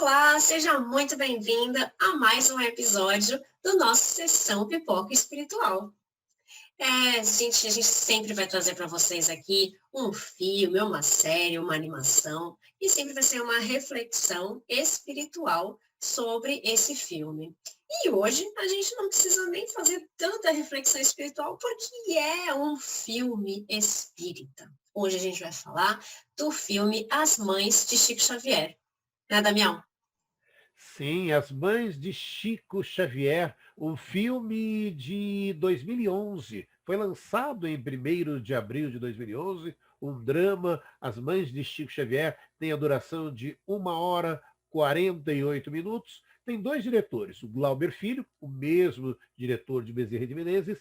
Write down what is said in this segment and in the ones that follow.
Olá, seja muito bem-vinda a mais um episódio do nosso Sessão Pipoca Espiritual. Gente, a gente sempre vai trazer para vocês aqui um filme, uma série, uma animação, e sempre vai ser uma reflexão espiritual sobre esse filme. E hoje a gente não precisa nem fazer tanta reflexão espiritual, porque é um filme espírita. Hoje a gente vai falar do filme As Mães de Chico Xavier. Né, Damião? Sim, As Mães de Chico Xavier, um filme de 2011. Foi lançado em 1º de abril de 2011, um drama. As Mães de Chico Xavier tem a duração de 1 hora e 48 minutos. Tem dois diretores, o Glauber Filho, o mesmo diretor de Bezerra de Menezes,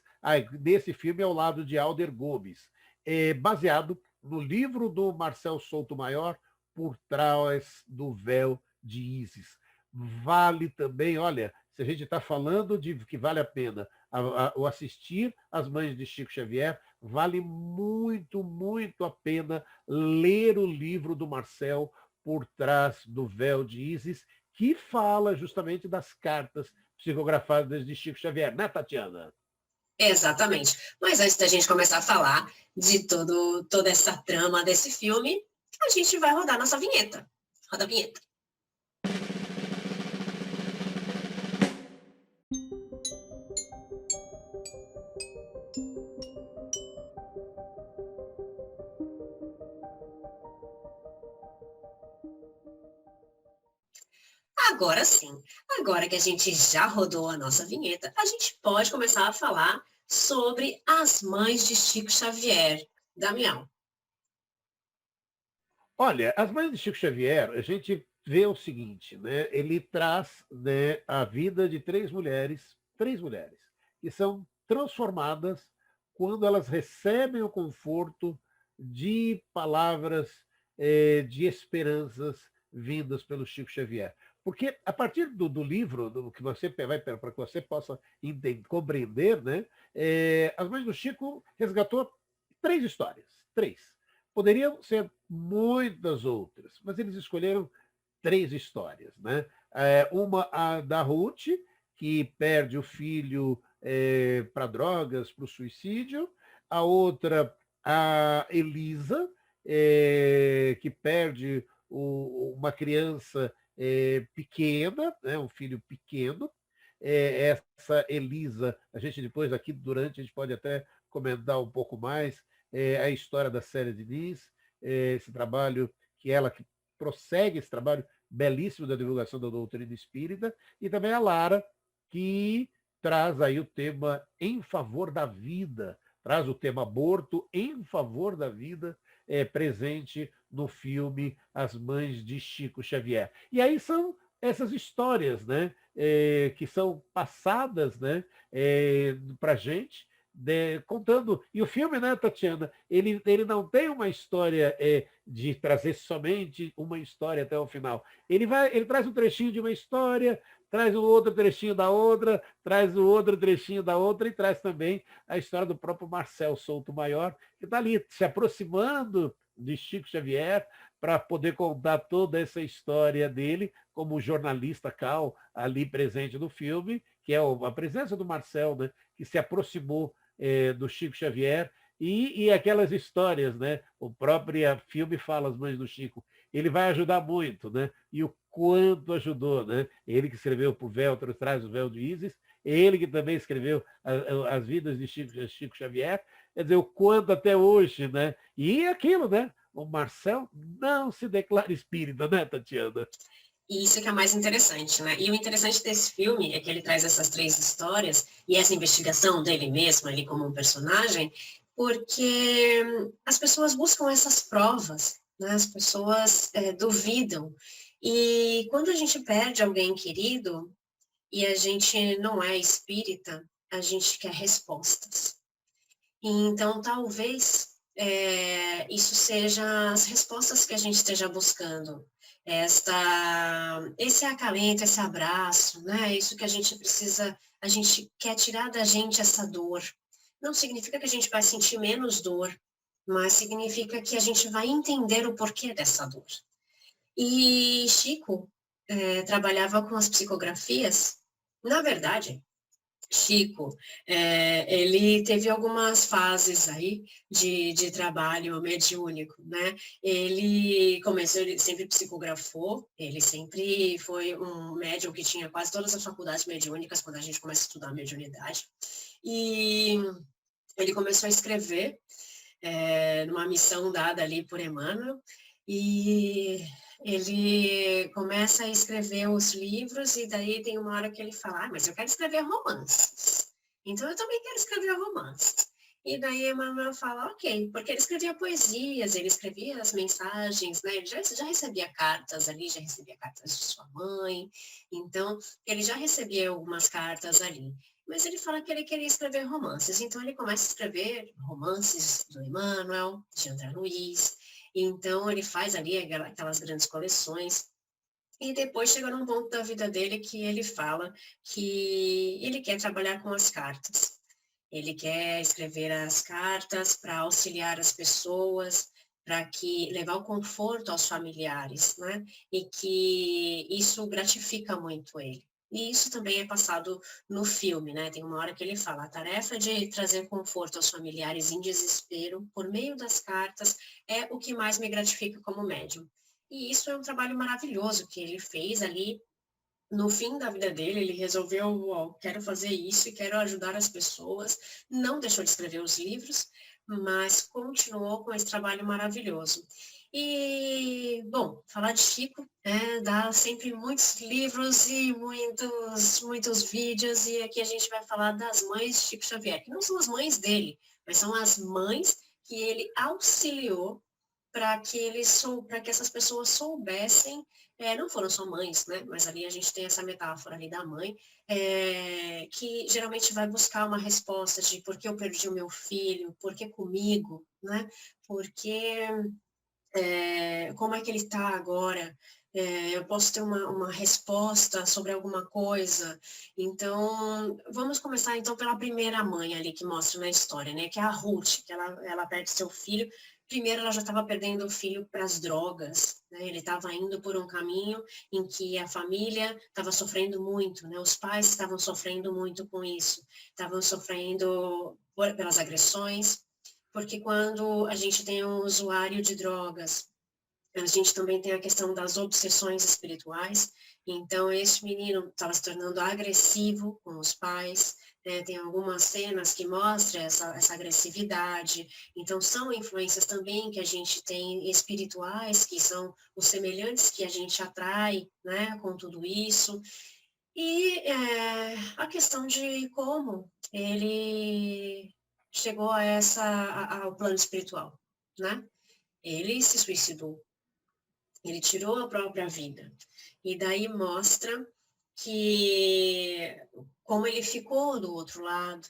nesse filme ao lado de Alder Gomes. É baseado no livro do Marcel Souto Maior, Por Trás do Véu de Ísis. Vale também, olha, se a gente está falando de que vale a pena o assistir As Mães de Chico Xavier, vale muito, muito a pena ler o livro do Marcel Por Trás do Véu de Ísis, que fala justamente das cartas psicografadas de Chico Xavier, né, Tatiana? Exatamente. Mas antes da gente começar a falar de toda essa trama desse filme, a gente vai rodar nossa vinheta. Roda a vinheta. Agora sim, agora que a gente já rodou a nossa vinheta, a gente pode começar a falar sobre As Mães de Chico Xavier. Damião. Olha, As Mães de Chico Xavier, a gente vê o seguinte, né? Ele traz, né, a vida de três mulheres, que são transformadas quando elas recebem o conforto de palavras de esperanças vindas pelo Chico Xavier. Porque a partir do livro, do que você vai para que você possa compreender, né? As Mães do Chico resgatou três histórias, três. Poderiam ser muitas outras, mas eles escolheram três histórias. Né? Uma, a da Ruth, que perde o filho para drogas, para o suicídio. A outra, a Elisa, que perde uma criança pequena, né? Um filho pequeno. Essa Elisa, a gente depois aqui durante, a gente pode até comentar um pouco mais, a história da Célia Diniz, esse trabalho que prossegue esse trabalho belíssimo da divulgação da doutrina espírita, e também a Lara, que traz aí o tema em favor da vida, traz o tema aborto em favor da vida, presente no filme As Mães de Chico Xavier. E aí são essas histórias, né, que são passadas, né, para a gente, contando. E o filme, né, Tatiana, ele não tem uma história de trazer somente uma história até o final. Ele traz um trechinho de uma história, traz um outro trechinho da outra, traz o outro trechinho da outra, e traz também a história do próprio Marcel Souto Maior, que está ali se aproximando de Chico Xavier para poder contar toda essa história dele, como jornalista Cal, ali presente no filme, que é a presença do Marcel, né, que se aproximou do Chico Xavier, e aquelas histórias, né? O próprio filme fala As Mães do Chico. Ele vai ajudar muito, né? E o quanto ajudou, né? Ele que escreveu Por Véu, Traz o Véu de Ísis, ele que também escreveu As Vidas de Chico Xavier, quer dizer, o quanto até hoje, né? E aquilo, né? O Marcel não se declara espírita, né, Tatiana? E isso que é mais interessante, né? E o interessante desse filme é que ele traz essas três histórias e essa investigação dele mesmo ali como um personagem, porque as pessoas buscam essas provas, né? As pessoas duvidam. E quando a gente perde alguém querido e a gente não é espírita, a gente quer respostas. E então, talvez isso seja as respostas que a gente esteja buscando. Esse acalento, esse abraço, né? Isso que a gente precisa, a gente quer tirar da gente essa dor. Não significa que a gente vai sentir menos dor, mas significa que a gente vai entender o porquê dessa dor. E Chico, trabalhava com as psicografias. Na verdade, Chico, ele teve algumas fases aí de trabalho mediúnico, né? Ele começou, ele sempre psicografou, ele sempre foi um médium que tinha quase todas as faculdades mediúnicas quando a gente começa a estudar mediunidade. E ele começou a escrever numa missão dada ali por Emmanuel, e ele começa a escrever os livros, e daí tem uma hora que ele fala, mas eu quero escrever romances, então eu também quero escrever romances. E daí Emmanuel fala, ok, porque ele escrevia poesias, ele escrevia as mensagens, né? Ele já recebia cartas ali, já recebia cartas de sua mãe, então ele já recebia algumas cartas ali. Mas ele fala que ele queria escrever romances, então ele começa a escrever romances do Emmanuel, de André Luiz, então ele faz ali aquelas grandes coleções, e depois chega num ponto da vida dele que ele fala que ele quer trabalhar com as cartas. Ele quer escrever as cartas para auxiliar as pessoas, para que levar o conforto aos familiares, né? E que isso gratifica muito ele. E isso também é passado no filme, né? Tem uma hora que ele fala, a tarefa de trazer conforto aos familiares em desespero por meio das cartas é o que mais me gratifica como médium. E isso é um trabalho maravilhoso que ele fez ali no fim da vida dele, ele resolveu, ó, quero fazer isso e quero ajudar as pessoas. Não deixou de escrever os livros, mas continuou com esse trabalho maravilhoso. E, bom, falar de Chico, dá sempre muitos livros e muitos vídeos, e aqui a gente vai falar das mães de Chico Xavier, que não são as mães dele, mas são as mães que ele auxiliou para que essas pessoas soubessem, não foram só mães, né? Mas ali a gente tem essa metáfora ali da mãe, que geralmente vai buscar uma resposta de por que eu perdi o meu filho, por que comigo, né? Porque como é que ele está agora? Eu posso ter uma resposta sobre alguma coisa. Então, vamos começar então pela primeira mãe ali que mostra na história, né? Que é a Ruth, que ela perde seu filho. Primeiro, ela já estava perdendo o filho para as drogas, né? Ele estava indo por um caminho em que a família estava sofrendo muito, né? Os pais estavam sofrendo muito com isso, estavam sofrendo pelas agressões, porque quando a gente tem um usuário de drogas, a gente também tem a questão das obsessões espirituais. Então, esse menino estava se tornando agressivo com os pais, né? Tem algumas cenas que mostram essa agressividade. Então, são influências também que a gente tem espirituais, que são os semelhantes que a gente atrai, né, com tudo isso. E a questão de como ele chegou ao plano espiritual, né? Ele se suicidou, ele tirou a própria vida. E daí mostra que como ele ficou do outro lado,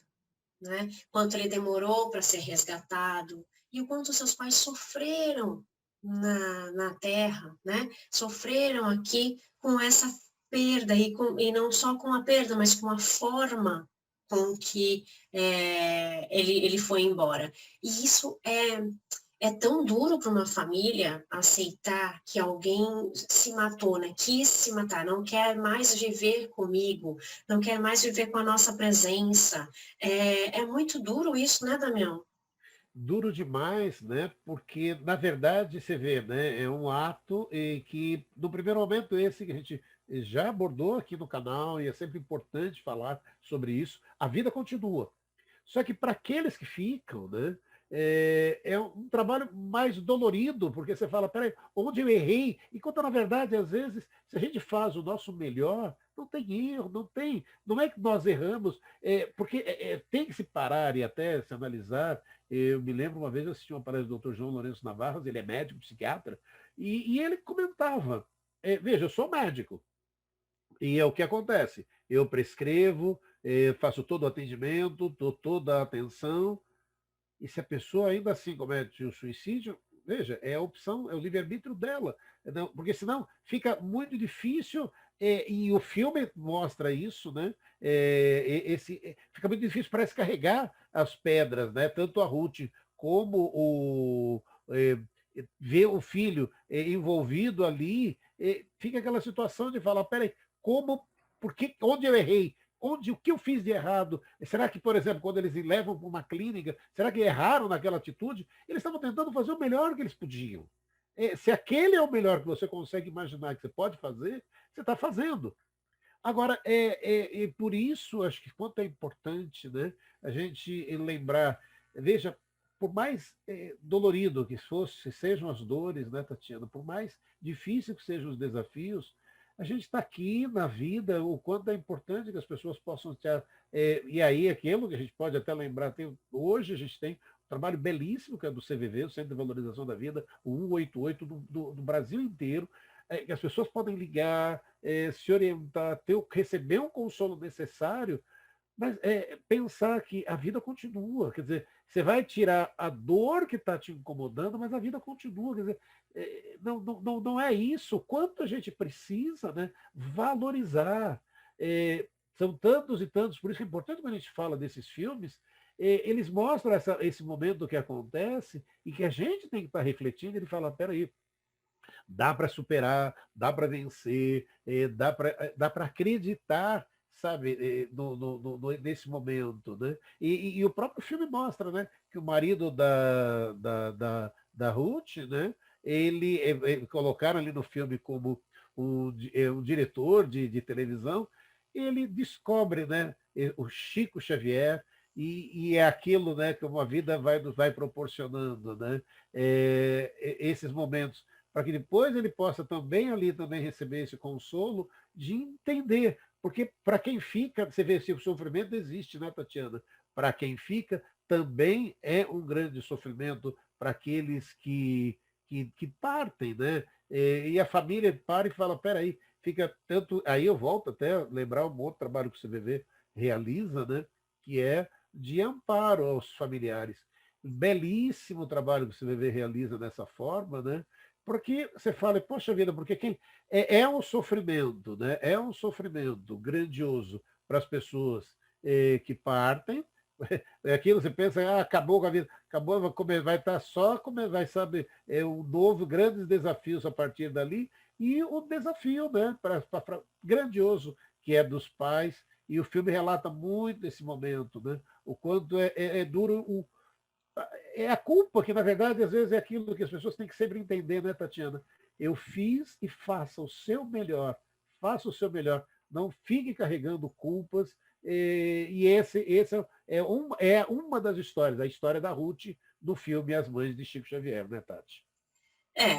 né? Quanto ele demorou para ser resgatado e o quanto seus pais sofreram na terra, né? Sofreram aqui com essa perda e não só com a perda, mas com a forma com que ele foi embora. E isso é tão duro para uma família aceitar que alguém se matou, né? Quis se matar, não quer mais viver comigo, não quer mais viver com a nossa presença. É muito duro isso, né, Damião? Duro demais, né? Porque, na verdade, você vê, né? É um ato em que, no primeiro momento, esse que a gente já abordou aqui no canal, e é sempre importante falar sobre isso, a vida continua. Só que para aqueles que ficam, né? É um trabalho mais dolorido, porque você fala, peraí, onde eu errei? Enquanto, na verdade, às vezes, se a gente faz o nosso melhor, não tem erro, não é que nós erramos, porque tem que se parar e até se analisar. Eu me lembro uma vez, eu assisti uma palestra do Dr. João Lourenço Navarro, ele é médico, psiquiatra, e ele comentava, veja, eu sou médico, e é o que acontece, eu prescrevo, faço todo o atendimento, dou toda a atenção, e se a pessoa ainda assim comete o suicídio, veja, é a opção, é o livre-arbítrio dela. Porque senão fica muito difícil, e o filme mostra isso, né? Fica muito difícil para descarregar as pedras, né? Tanto a Ruth como ver o filho envolvido ali, fica aquela situação de falar, peraí, como, onde eu errei? O que eu fiz de errado? Será que, por exemplo, quando eles levam para uma clínica, será que erraram naquela atitude? Eles estavam tentando fazer o melhor que eles podiam. Se aquele é o melhor que você consegue imaginar que você pode fazer, você está fazendo. Agora, por isso, acho que quanto é importante, né, a gente lembrar, veja, por mais dolorido que sejam as dores, né, Tatiana, por mais difícil que sejam os desafios, a gente está aqui na vida, o quanto é importante que as pessoas possam ter. E aí, aquilo que a gente pode até lembrar, hoje a gente tem um trabalho belíssimo, que é do CVV, o Centro de Valorização da Vida, o 188 do Brasil inteiro, que as pessoas podem ligar, se orientar, receber um consolo necessário, mas pensar que a vida continua. Quer dizer, você vai tirar a dor que está te incomodando, mas a vida continua. Quer dizer, não é isso. Quanto a gente precisa, né, valorizar. São tantos e tantos, por isso é importante quando a gente fala desses filmes, eles mostram esse momento que acontece e que a gente tem que estar refletindo e falar, peraí, dá para superar, dá para vencer, dá para acreditar, sabe, nesse momento. Né? E o próprio filme mostra, né, que o marido da Ruth, né, ele colocaram ali no filme como um diretor de televisão, ele descobre, né, o Chico Xavier, e é aquilo, né, que uma vida vai proporcionando, né, esses momentos, para que depois ele possa também receber esse consolo de entender. Porque para quem fica, você vê se o sofrimento existe, né, Tatiana? Para quem fica, também é um grande sofrimento para aqueles que partem, né? E a família para e fala, peraí, fica tanto. Aí eu volto até a lembrar um outro trabalho que o CVV realiza, né? Que é de amparo aos familiares. Belíssimo trabalho que o CVV realiza dessa forma, né? Porque você fala, poxa vida, porque é um sofrimento, né? É um sofrimento grandioso para as pessoas que partem. É aquilo, você pensa, acabou com a vida, acabou, vai estar só, vai saber, um novo, grandes desafios a partir dali, e o desafio, né, grandioso, que é dos pais, e o filme relata muito esse momento, né? O quanto é duro é a culpa, que na verdade às vezes é aquilo que as pessoas têm que sempre entender, né, Tatiana? Eu fiz e faça o seu melhor, faça o seu melhor, não fique carregando culpas. E esse é uma das histórias, a história da Ruth do filme As Mães de Chico Xavier, né, Tati?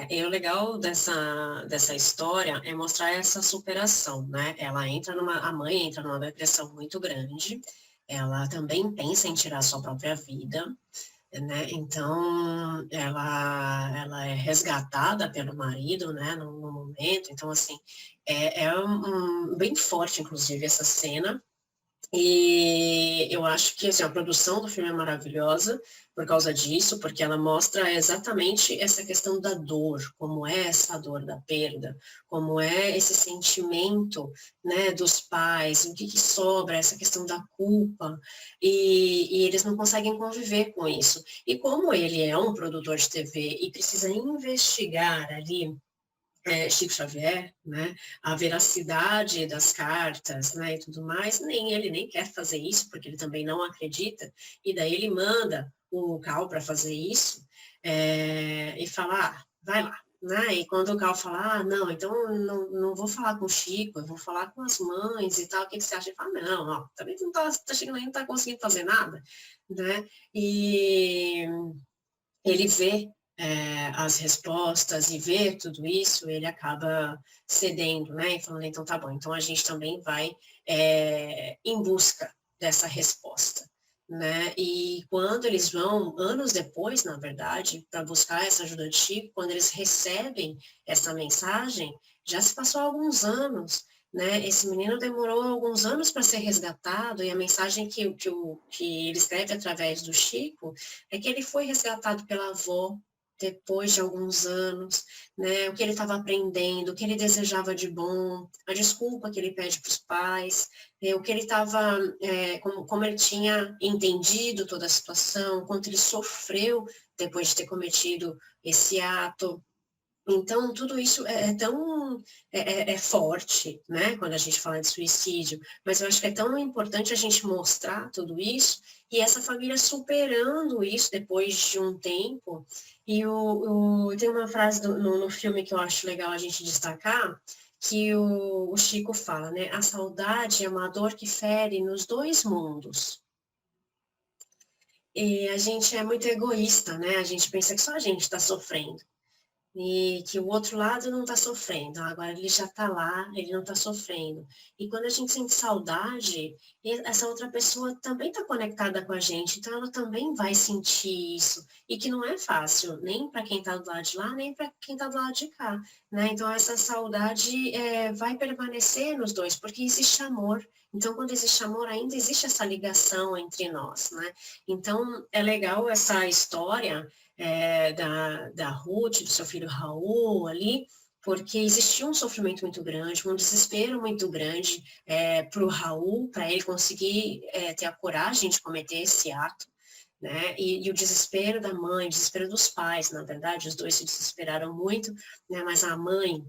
E o legal dessa história é mostrar essa superação, né? A mãe entra numa depressão muito grande, ela também pensa em tirar sua própria vida, né? Então, ela é resgatada pelo marido, né, no momento. Então, assim, bem forte, inclusive, essa cena. E eu acho que assim, a produção do filme é maravilhosa por causa disso, porque ela mostra exatamente essa questão da dor, como é essa dor da perda, como é esse sentimento, né, dos pais, o que sobra, essa questão da culpa, e eles não conseguem conviver com isso. E como ele é um produtor de TV e precisa investigar ali Chico Xavier, né, a veracidade das cartas, né, e tudo mais, ele nem quer fazer isso, porque ele também não acredita, e daí ele manda o Cal para fazer isso, e fala, vai lá, né, e quando o Cal fala, não, então não vou falar com o Chico, eu vou falar com as mães e tal, o que você acha? Ele fala, não, ó, também não tá chegando aí, não tá conseguindo fazer nada, né, e ele vê as respostas e vê tudo isso, ele acaba cedendo, né? E falando, então tá bom, então a gente também vai em busca dessa resposta, né? E quando eles vão, anos depois, na verdade, para buscar essa ajuda de Chico, quando eles recebem essa mensagem, já se passou alguns anos, né? Esse menino demorou alguns anos para ser resgatado, e a mensagem que ele escreve através do Chico é que ele foi resgatado pela avó depois de alguns anos, né? O que ele estava aprendendo, o que ele desejava de bom, a desculpa que ele pede para os pais, o que ele estava, como ele tinha entendido toda a situação, quanto ele sofreu depois de ter cometido esse ato. Então, tudo isso é tão forte, né, quando a gente fala de suicídio, mas eu acho que é tão importante a gente mostrar tudo isso, e essa família superando isso depois de um tempo. E tem uma frase no filme que eu acho legal a gente destacar, que o Chico fala, né, a saudade é uma dor que fere nos dois mundos. E a gente é muito egoísta, né, a gente pensa que só a gente está sofrendo e que o outro lado não está sofrendo, agora ele já está lá, ele não está sofrendo. E quando a gente sente saudade, essa outra pessoa também está conectada com a gente, então ela também vai sentir isso. E que não é fácil, nem para quem está do lado de lá, nem para quem está do lado de cá. Né? Então essa saudade vai permanecer nos dois, porque existe amor. Então, quando existe amor, ainda existe essa ligação entre nós, né? Então, é legal essa história da Ruth, do seu filho Raul ali, porque existia um sofrimento muito grande, um desespero muito grande para o Raul, para ele conseguir ter a coragem de cometer esse ato, né? E o desespero da mãe, o desespero dos pais, na verdade, os dois se desesperaram muito, né? Mas a mãe,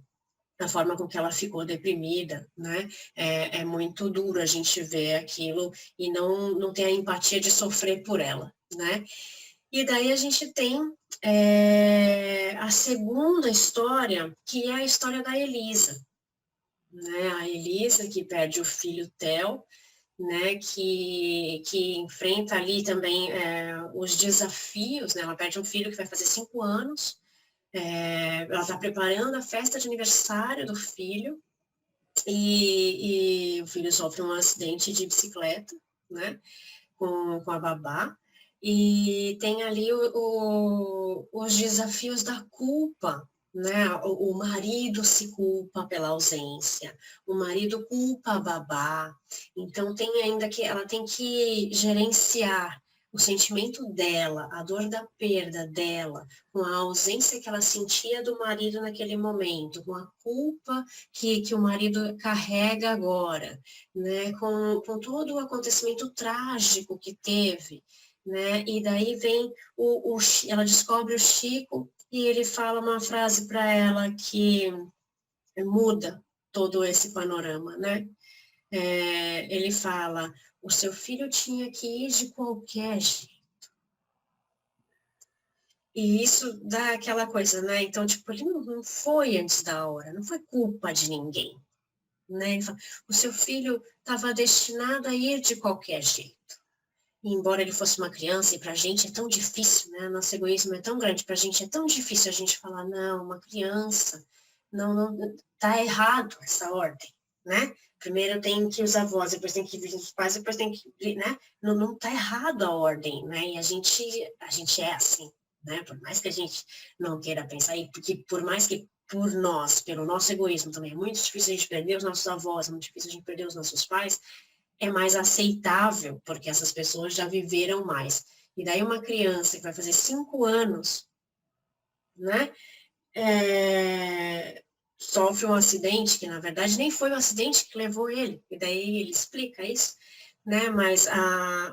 a forma com que ela ficou deprimida, né? É muito duro a gente ver aquilo e não ter a empatia de sofrer por ela, né? E daí a gente tem a segunda história, que é a história da Elisa. Né? A Elisa, que perde o filho Theo, né? que enfrenta ali também os desafios, né? Ela perde um filho que vai fazer 5 anos, ela está preparando a festa de aniversário do filho, e o filho sofre um acidente de bicicleta, né? com a babá, e tem ali os desafios da culpa, né? O marido se culpa pela ausência, o marido culpa a babá, então tem ainda que ela tem que gerenciar o sentimento dela, a dor da perda dela, com a ausência que ela sentia do marido naquele momento, com a culpa que o marido carrega agora, né, com todo o acontecimento trágico que teve, né, e daí vem ela descobre o Chico e ele fala uma frase para ela que muda todo esse panorama, né? Ele fala, o seu filho tinha que ir de qualquer jeito. E isso dá aquela coisa, né? Então, tipo, ele não foi antes da hora, não foi culpa de ninguém, né? Ele fala, o seu filho estava destinado a ir de qualquer jeito. E embora ele fosse uma criança, e para a gente é tão difícil, né? Nosso egoísmo é tão grande, para a gente é tão difícil a gente falar, não, uma criança, não, tá errado essa ordem, né? Primeiro tem que os avós, depois tem que vir os pais, depois tem que vir, né? Não tá errado a ordem, né? E a gente é assim, né? Por mais que a gente não queira pensar, e porque por mais que por nós, pelo nosso egoísmo também, é muito difícil a gente perder os nossos avós, é muito difícil a gente perder os nossos pais, é mais aceitável, porque essas pessoas já viveram mais. E daí uma criança que vai fazer 5 anos, né, sofre um acidente, que na verdade nem foi o acidente que levou ele, e daí ele explica isso, né, mas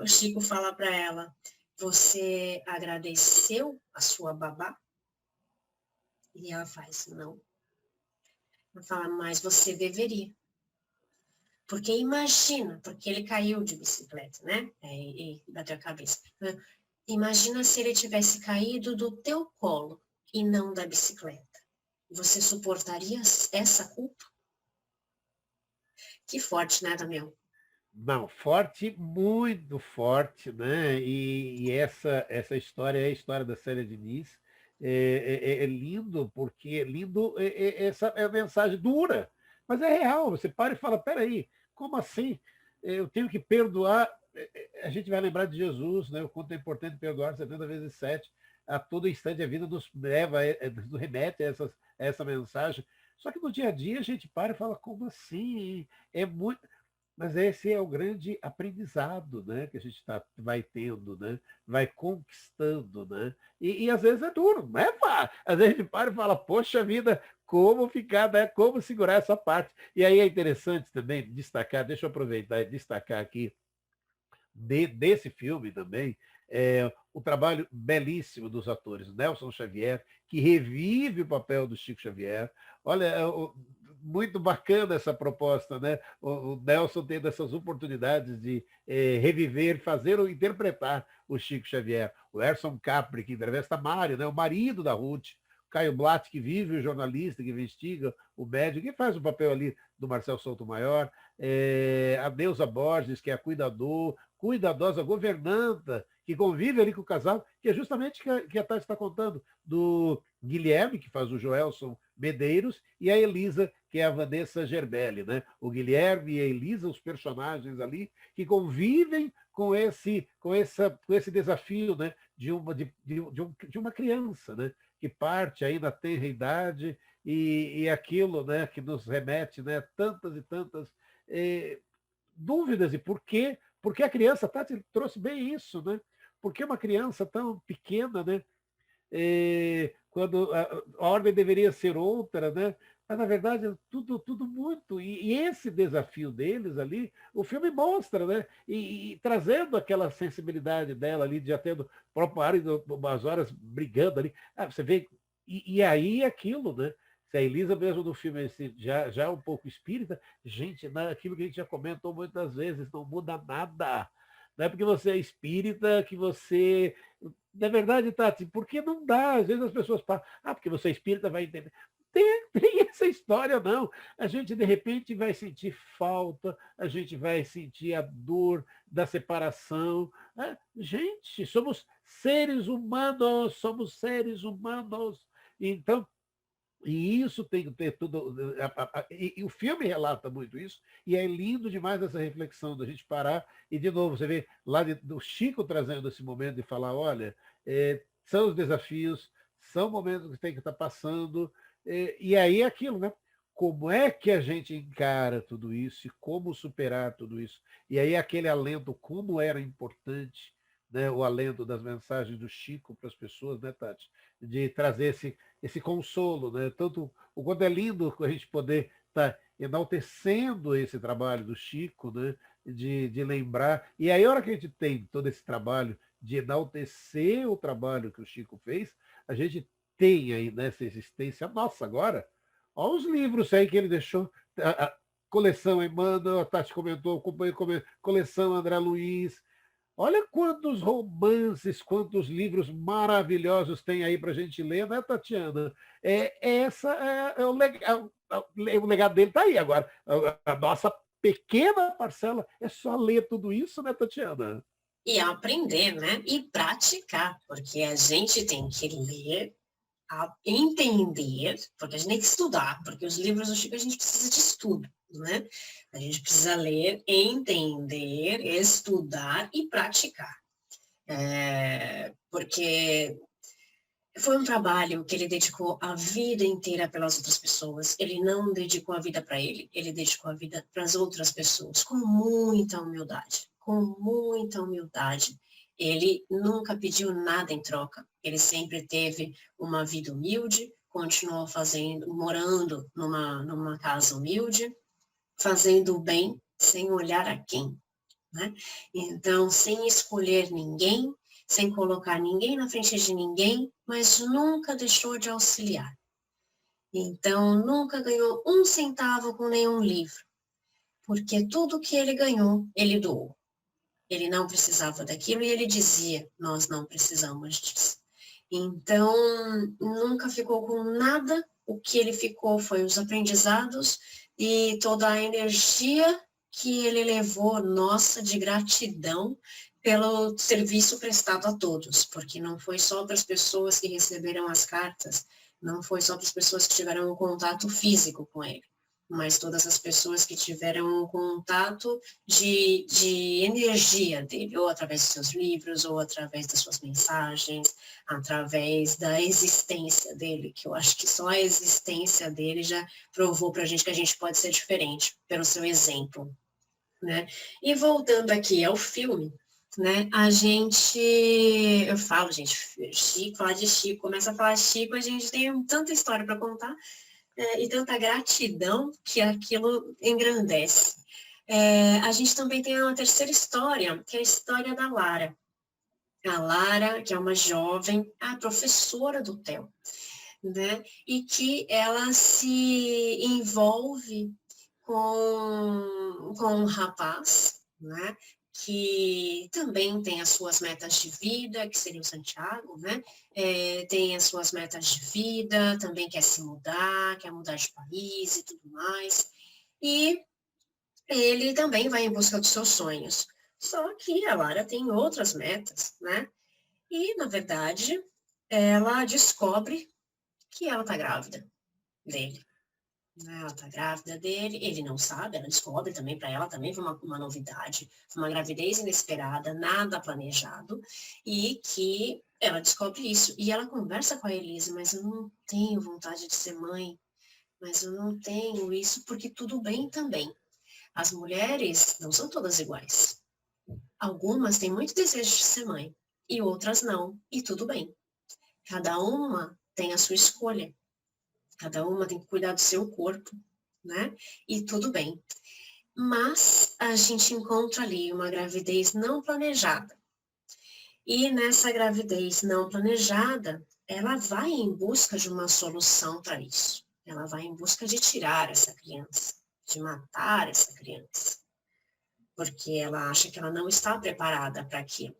o Chico fala para ela, você agradeceu a sua babá? E ela faz, não. Ela fala, mas você deveria. Porque imagina, porque ele caiu de bicicleta, né? E bateu a cabeça. Imagina se ele tivesse caído do teu colo e não da bicicleta. Você suportaria essa culpa? Que forte, né, Damião? Não, forte, muito forte, né? E essa história é a história da Célia Diniz. É lindo, porque lindo essa é a mensagem dura, mas é real. Você para e fala, peraí, como assim? Eu tenho que perdoar. A gente vai lembrar de Jesus, né? O quanto é importante perdoar 70 vezes 7. A todo instante a vida nos leva, nos remete a essa mensagem. Só que no dia a dia a gente para e fala, como assim? É muito. Mas esse é o grande aprendizado, né, que a gente vai tendo, né, vai conquistando. Né, e às vezes é duro, não é fácil. Às vezes a gente para e fala, poxa vida, como ficar, né, como segurar essa parte. E aí é interessante também destacar, deixa eu aproveitar e destacar aqui, desse filme também, O trabalho belíssimo dos atores. Nelson Xavier, que revive o papel do Chico Xavier. Olha, muito bacana essa proposta, né? O Nelson tendo essas oportunidades de reviver, fazer ou interpretar o Chico Xavier. O Erson Capri, que entrevista Mário, né? O marido da Ruth. Caio Blatt, que vive o jornalista, que investiga o médico, que faz o papel ali do Marcel Souto-Maior. A Neuza Borges, que é a cuidadosa governanta, que convive ali com o casal, que é justamente que a Tati está contando, do Guilherme, que faz o Joelson Medeiros, e a Elisa, que é a Vanessa Gerbelli. Né? O Guilherme e a Elisa, os personagens ali, que convivem com esse desafio, né? de uma criança, né? que parte aí na tenra idade e aquilo, né? que nos remete, né? tantas e tantas dúvidas. E por quê? Porque a criança, Tati trouxe bem isso, né? Porque uma criança tão pequena, né? Quando a ordem deveria ser outra, né? Mas, na verdade, tudo muito. E esse desafio deles ali, o filme mostra, né? E trazendo aquela sensibilidade dela ali, de já tendo o próprio marido umas horas brigando ali. Você vê. E aí aquilo, né? Se a Elisa mesmo no filme já um pouco espírita, gente, aquilo que a gente já comentou muitas vezes, não muda nada. Não é porque você é espírita que você. Na verdade, Tati, porque não dá. Às vezes as pessoas falam, porque você é espírita, vai entender. Tem essa história, não. A gente, de repente, vai sentir falta, a gente vai sentir a dor da separação. Gente, somos seres humanos, somos seres humanos. Então, e isso tem que ter tudo. E o filme relata muito isso, e é lindo demais essa reflexão da gente parar. E, de novo, você vê lá do Chico trazendo esse momento de falar: olha, são os desafios, são momentos que tem que estar passando, e aí é aquilo, né? Como é que a gente encara tudo isso e como superar tudo isso? E aí aquele alento, como era importante, né, o alento das mensagens do Chico para as pessoas, né, Tati? De trazer esse consolo, né? Tanto o quanto é lindo a gente poder estar enaltecendo esse trabalho do Chico, né? De lembrar. E aí, a hora que a gente tem todo esse trabalho de enaltecer o trabalho que o Chico fez, a gente tem aí nessa existência nossa agora. Olha os livros aí que ele deixou. A coleção Emmanuel, a Tati comentou, coleção André Luiz. Olha quantos romances, quantos livros maravilhosos tem aí para a gente ler, né, Tatiana? O legado dele está aí agora. A nossa pequena parcela é só ler tudo isso, né, Tatiana? E aprender, né? E praticar, porque a gente tem que ler, entender, porque a gente tem que estudar, porque os livros do Chico a gente precisa de estudo, né? A gente precisa ler, entender, estudar e praticar. Porque foi um trabalho que ele dedicou a vida inteira pelas outras pessoas. Ele não dedicou a vida para ele, ele dedicou a vida para as outras pessoas, com muita humildade, com muita humildade. Ele nunca pediu nada em troca. Ele sempre teve uma vida humilde, continuou morando numa casa humilde, fazendo o bem sem olhar a quem, né? Então, sem escolher ninguém, sem colocar ninguém na frente de ninguém, mas nunca deixou de auxiliar. Então, nunca ganhou um centavo com nenhum livro, porque tudo que ele ganhou, ele doou. Ele não precisava daquilo e ele dizia, nós não precisamos disso. Então, nunca ficou com nada, o que ele ficou foi os aprendizados e toda a energia que ele levou, nossa, de gratidão pelo serviço prestado a todos, porque não foi só para as pessoas que receberam as cartas, não foi só para as pessoas que tiveram um contato físico com ele, mas todas as pessoas que tiveram um contato de energia dele, ou através dos seus livros, ou através das suas mensagens, através da existência dele, que eu acho que só a existência dele já provou para a gente que a gente pode ser diferente, pelo seu exemplo, né? E voltando aqui ao filme, né, eu falo, gente, Chico, falar de Chico, começa a falar de Chico, a gente tem tanta história para contar, e tanta gratidão que aquilo engrandece. A gente também tem uma terceira história, que é a história da Lara. A Lara, que é uma jovem, a professora do Theo, né? E que ela se envolve com um rapaz, né? Que também tem as suas metas de vida, que seria o Santiago, né? Tem as suas metas de vida, também quer se mudar, quer mudar de país e tudo mais. E ele também vai em busca dos seus sonhos. Só que a Lara tem outras metas, né? E, na verdade, ela descobre que ela tá grávida dele. Né? Ela tá grávida dele, ele não sabe, ela descobre também, para ela também foi uma novidade, foi uma gravidez inesperada, nada planejado, e que ela descobre isso. E ela conversa com a Elise, mas eu não tenho vontade de ser mãe, mas eu não tenho isso, porque tudo bem também. As mulheres não são todas iguais. Algumas têm muito desejo de ser mãe, e outras não, e tudo bem. Cada uma tem a sua escolha. Cada uma tem que cuidar do seu corpo, né? E tudo bem. Mas a gente encontra ali uma gravidez não planejada. E nessa gravidez não planejada, ela vai em busca de uma solução para isso. Ela vai em busca de tirar essa criança, de matar essa criança, porque ela acha que ela não está preparada para aquilo.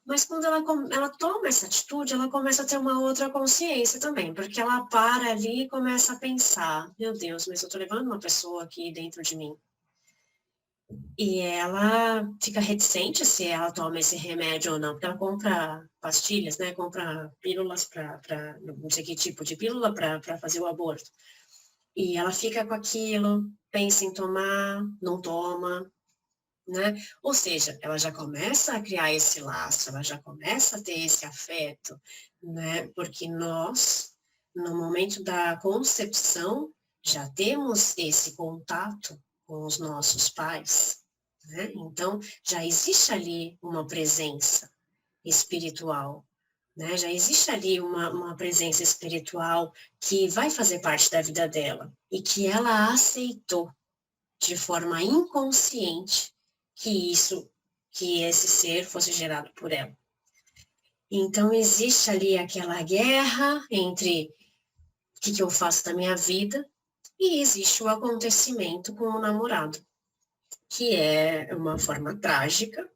Mas quando ela toma essa atitude, ela começa a ter uma outra consciência também, porque ela para ali e começa a pensar, meu Deus, mas eu estou levando uma pessoa aqui dentro de mim. E ela fica reticente se ela toma esse remédio ou não, porque ela compra pastilhas, né? Compra pílulas para não sei que tipo de pílula para fazer o aborto. E ela fica com aquilo, pensa em tomar, não toma, né? Ou seja, ela já começa a criar esse laço, ela já começa a ter esse afeto, né? Porque nós, no momento da concepção, já temos esse contato com os nossos pais, né? Então, já existe ali uma presença espiritual, né? Já existe ali uma presença espiritual que vai fazer parte da vida dela e que ela aceitou de forma inconsciente que esse ser fosse gerado por ela. Então existe ali aquela guerra entre o que eu faço da minha vida e existe o acontecimento com o namorado, que é uma forma trágica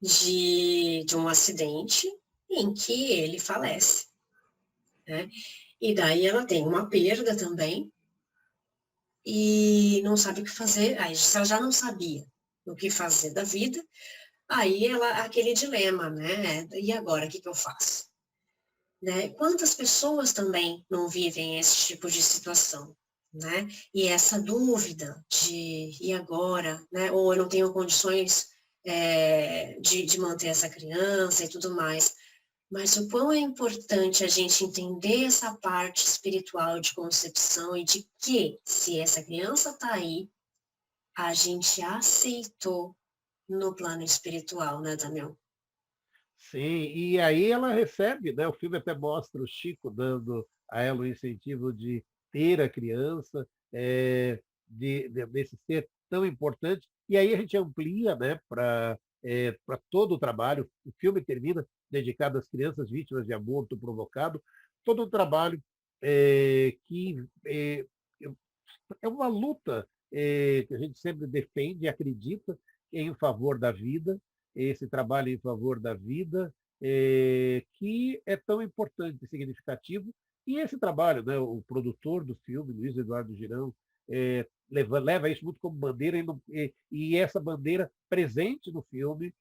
de um acidente em que ele falece, né? E daí ela tem uma perda também e não sabe o que fazer. Aí, se ela já não sabia o que fazer da vida, aí ela, aquele dilema, né? E agora, o que eu faço? Né? Quantas pessoas também não vivem esse tipo de situação, né? E essa dúvida de, e agora, né? Ou eu não tenho condições de manter essa criança e tudo mais. Mas o quão é importante a gente entender essa parte espiritual de concepção e de que, se essa criança está aí, a gente aceitou no plano espiritual, né, Daniel? Sim, e aí ela recebe, né? O filme até mostra o Chico dando a ela o incentivo de ter a criança, desse ser tão importante. E aí a gente amplia, né, para todo o trabalho. O filme termina dedicado às crianças vítimas de aborto provocado. Todo o trabalho que é uma luta que a gente sempre defende e acredita em favor da vida, esse trabalho em favor da vida, que é tão importante e significativo. E esse trabalho, né, o produtor do filme, Luiz Eduardo Girão, leva isso muito como bandeira, e essa bandeira presente no filme,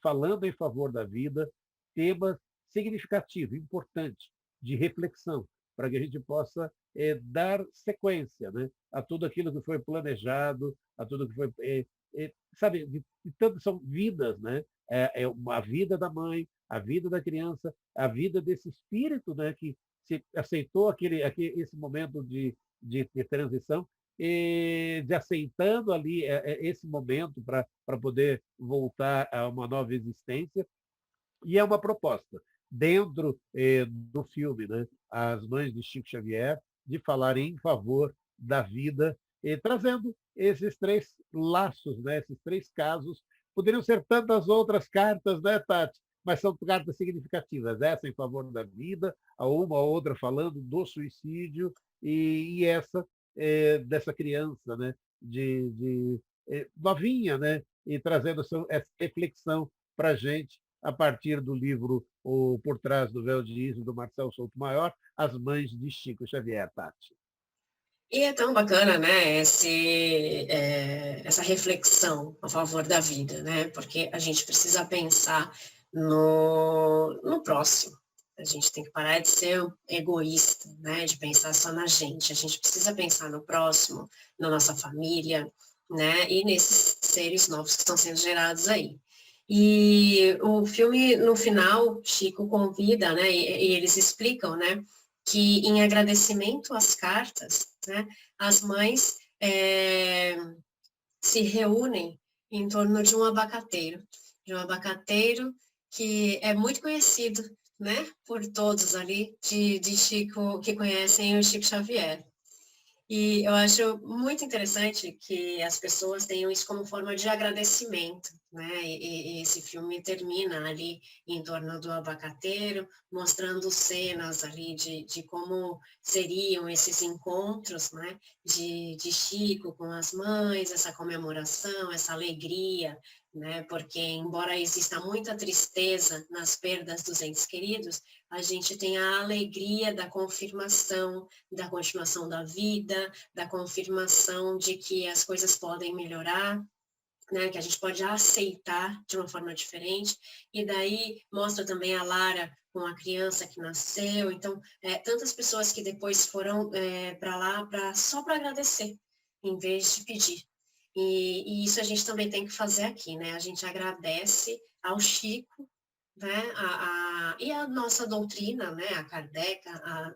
falando em favor da vida, tema significativo, importante, de reflexão, para que a gente possa dar sequência, né, a tudo aquilo que foi planejado, a tudo que foi. Sabe, tanto são vidas, né? A vida da mãe, a vida da criança, a vida desse espírito, né, que se aceitou esse momento de transição, de aceitando ali esse momento para poder voltar a uma nova existência. E é uma proposta dentro do filme, né, As Mães de Chico Xavier, de falar em favor da vida, trazendo esses três laços, né, esses três casos, Poderiam ser tantas outras cartas, né, Tati? Mas são cartas significativas. Essa em favor da vida, a uma ou outra falando do suicídio, e essa dessa criança, né, novinha, né, e trazendo essa reflexão para a gente a partir do livro o Por Trás do Véu de Íris, do Marcel Souto Maior, As Mães de Chico Xavier, Tati. E é tão bacana, né, essa reflexão a favor da vida, né? Porque a gente precisa pensar no próximo. A gente tem que parar de ser egoísta, né? De pensar só na gente. A gente precisa pensar no próximo, na nossa família, né? E nesses seres novos que estão sendo gerados aí. E o filme, no final, Chico convida, né? E eles explicam, né? Que em agradecimento às cartas, né, as mães se reúnem em torno de um abacateiro que é muito conhecido, né, por todos ali de Chico, que conhecem o Chico Xavier. E eu acho muito interessante que as pessoas tenham isso como forma de agradecimento, né? E esse filme termina ali em torno do abacateiro, mostrando cenas ali de como seriam esses encontros, né? De Chico com as mães, essa comemoração, essa alegria, né? Porque embora exista muita tristeza nas perdas dos entes queridos, a gente tem a alegria da confirmação, da continuação da vida, da confirmação de que as coisas podem melhorar, né, que a gente pode aceitar de uma forma diferente, e daí mostra também a Lara com a criança que nasceu, então, tantas pessoas que depois foram para lá só para agradecer, em vez de pedir. E isso a gente também tem que fazer aqui, né? A gente agradece ao Chico, né, e a nossa doutrina, né, a Kardec,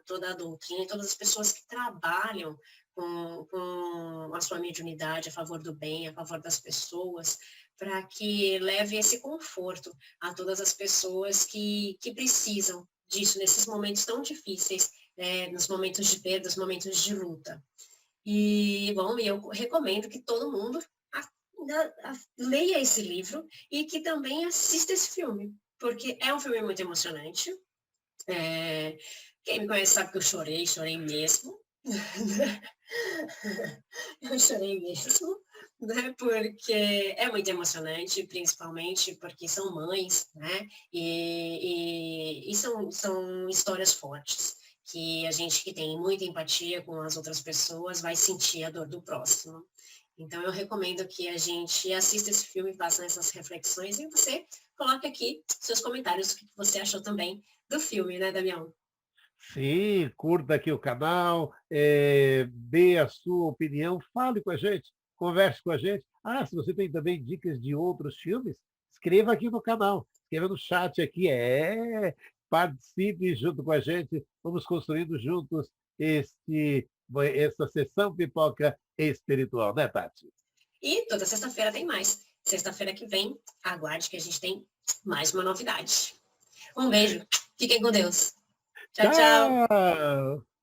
toda a doutrina, todas as pessoas que trabalham com a sua mediunidade a favor do bem, a favor das pessoas, para que leve esse conforto a todas as pessoas que precisam disso nesses momentos tão difíceis, nos momentos de perda, nos momentos de luta. E, bom, eu recomendo que todo mundo leia esse livro e que também assista esse filme, porque é um filme muito emocionante. Quem me conhece sabe que eu chorei mesmo. Eu chorei mesmo, né? Porque é muito emocionante, principalmente porque são mães, né? E são histórias fortes, que a gente que tem muita empatia com as outras pessoas vai sentir a dor do próximo. Então, eu recomendo que a gente assista esse filme, faça essas reflexões e você coloque aqui seus comentários, o que você achou também do filme, né, Damião? Sim, curta aqui o canal, dê a sua opinião, fale com a gente, converse com a gente. Ah, se você tem também dicas de outros filmes, escreva aqui no canal, escreva no chat aqui, participe junto com a gente, vamos construindo juntos essa sessão pipoca espiritual, né, Tati? E toda sexta-feira tem mais. Sexta-feira que vem, aguarde que a gente tem mais uma novidade. Um beijo, fiquem com Deus. Tchau, tchau. Tchau!